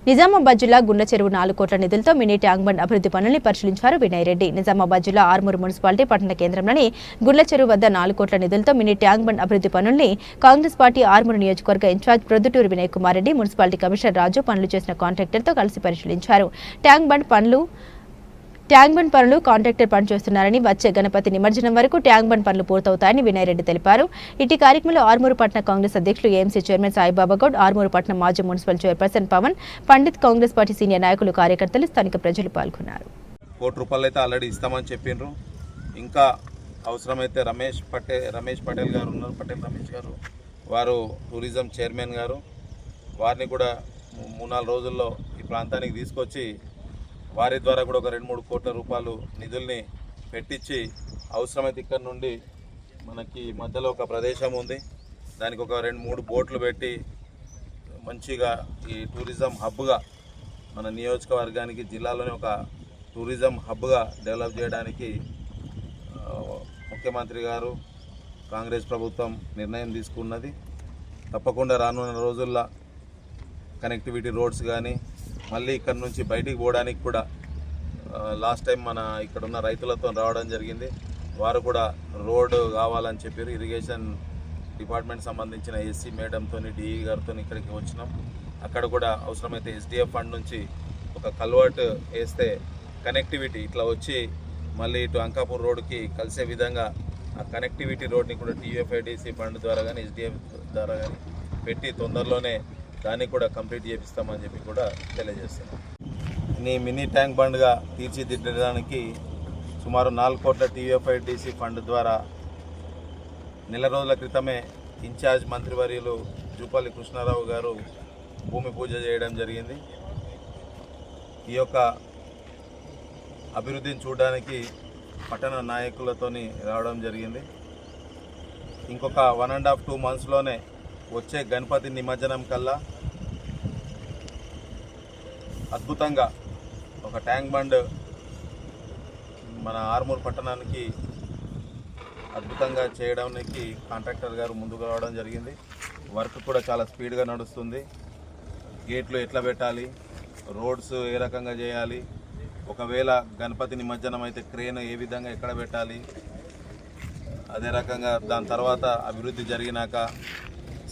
నిజామాబాద్ జిల్లా గుండ్ల చెరువు 4 కోట్ల నిధులతో మినీ ట్యాంక్ బండ్ అభివృద్ధి పనుల్ని పరిశీలించారు వినయ్ రెడ్డి. నిజామాబాద్ జిల్లా ఆర్మూరు మున్సిపాలిటీ పట్టణ కేంద్రంలోని గుండ్ల చెరువు వద్ద 4 కోట్ల నిధులతో మినీ ట్యాంక్ బండ్ అభివృద్ధి పనుల్ని కాంగ్రెస్ పార్టీ ఆర్మూరు నియోజకవర్గ in-charge Proddutur Vinay Kumar Reddy, municipality commissioner Raju పనులు చేసిన కాంట్రాక్టర్తో కలిసి పరిశీలించారు. ట్యాంక్ బండ్ పనులు కాంట్రాక్టర్ పనిచేస్తున్నారని, వచ్చే గణపతి నిమజ్జనం వరకు ట్యాంక్ బండ్ పనులు పూర్తవుతాయని వినయ్ రెడ్డి తెలిపారు. ఇటీ కార్యక్రమంలో ఆర్మూరు పట్టణ కాంగ్రెస్ అధ్యక్షులు ఏఎంసీ చైర్మన్ సాయిబాబా గౌడ్, ఆర్మూరు పట్టణ మాజీ municipal chairperson Pavan Pandit, Congress party senior నాయకులు, కార్యకర్తలు, స్థానిక ప్రజలు పాల్గొన్నారు. ₹1 కోటి అయితే ఆల్రెడీ ఇస్తామని చెప్పిండ్రు. ఇంకా అవసరమైతే రమేష్ పటేల్ గారు ఉన్నారు, పటేల్ రమేష్ గారు, వారు టూరిజం చైర్మన్ గారు, వారిని కూడా 3-4 రోజుల్లో ఈ ప్రాంతానికి తీసుకొచ్చి వారి ద్వారా కూడా ఒక 2-3 కోట్ల రూపాయలు నిధుల్ని పెట్టించి, అవసరమైతే ఇక్కడ నుండి మనకి మధ్యలో ఒక ప్రదేశం ఉంది, దానికి ఒక 2-3 బోట్లు పెట్టి మంచిగా ఈ టూరిజం హబ్గా మన నియోజకవర్గానికి, జిల్లాలోనే ఒక టూరిజం హబ్గా డెవలప్ చేయడానికి ముఖ్యమంత్రి గారు, కాంగ్రెస్ ప్రభుత్వం నిర్ణయం తీసుకున్నది. తప్పకుండా రానున్న రోజుల్లో కనెక్టివిటీ రోడ్స్ కానీ, మళ్ళీ ఇక్కడ నుంచి బయటికి పోవడానికి కూడా లాస్ట్ టైం మన ఇక్కడ ఉన్న రైతులతో రావడం జరిగింది. వారు కూడా రోడ్డు కావాలని చెప్పారు. ఇరిగేషన్ డిపార్ట్మెంట్ సంబంధించిన ఎస్సీ మేడంతో, డిఈ గారితో ఇక్కడికి వచ్చినాం. అక్కడ కూడా అవసరమైతే ఎస్డిఎఫ్ ఫండ్ నుంచి ఒక కల్వర్ట్ వేస్తే కనెక్టివిటీ ఇట్లా వచ్చి మళ్ళీ ఇటు అంకాపూర్ రోడ్డుకి కలిసే విధంగా ఆ కనెక్టివిటీ రోడ్ని కూడా టీఎఫ్ఐడిసి ఫండ్ ద్వారా కానీ, ఎస్డిఎఫ్ ద్వారా కానీ పెట్టి తొందరలోనే దాన్ని కూడా కంప్లీట్ చేపిస్తామని చెప్పి కూడా తెలియజేస్తున్నాం. ఈ మినీ ట్యాంక్ బండ్గా తీర్చిదిద్దడానికి సుమారు 4 కోట్ల టీఎఫ్ఐడిసి ఫండ్ ద్వారా నెల రోజుల క్రితమే ఇన్ఛార్జ్ మంత్రివర్యులు జూపల్లి కృష్ణారావు గారు భూమి పూజ చేయడం జరిగింది. ఈ యొక్క అభివృద్ధిని చూడడానికి పట్టణ నాయకులతోని రావడం జరిగింది. ఇంకొక 1.5-2 మంత్స్లోనే వచ్చే గణపతి నిమజ్జనం కల్లా అద్భుతంగా ఒక ట్యాంక్ బండ్ మన ఆర్మూర్ పట్టణానికి అద్భుతంగా చేయడానికి కాంట్రాక్టర్ గారు ముందుకు రావడం జరిగింది. వర్క్ కూడా చాలా స్పీడ్గా నడుస్తుంది. గేట్లు ఎట్లా పెట్టాలి, రోడ్స్ ఏ రకంగా చేయాలి, ఒకవేళ గణపతి నిమజ్జనం అయితే క్రేన్ ఏ విధంగా ఎక్కడ పెట్టాలి, అదే రకంగా దాని తర్వాత అభివృద్ధి జరిగినాక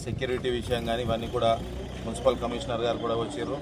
సెక్యూరిటీ విషయం కానీ ఇవన్నీ కూడా మున్సిపల్ కమిషనర్ గారు కూడా వచ్చారు.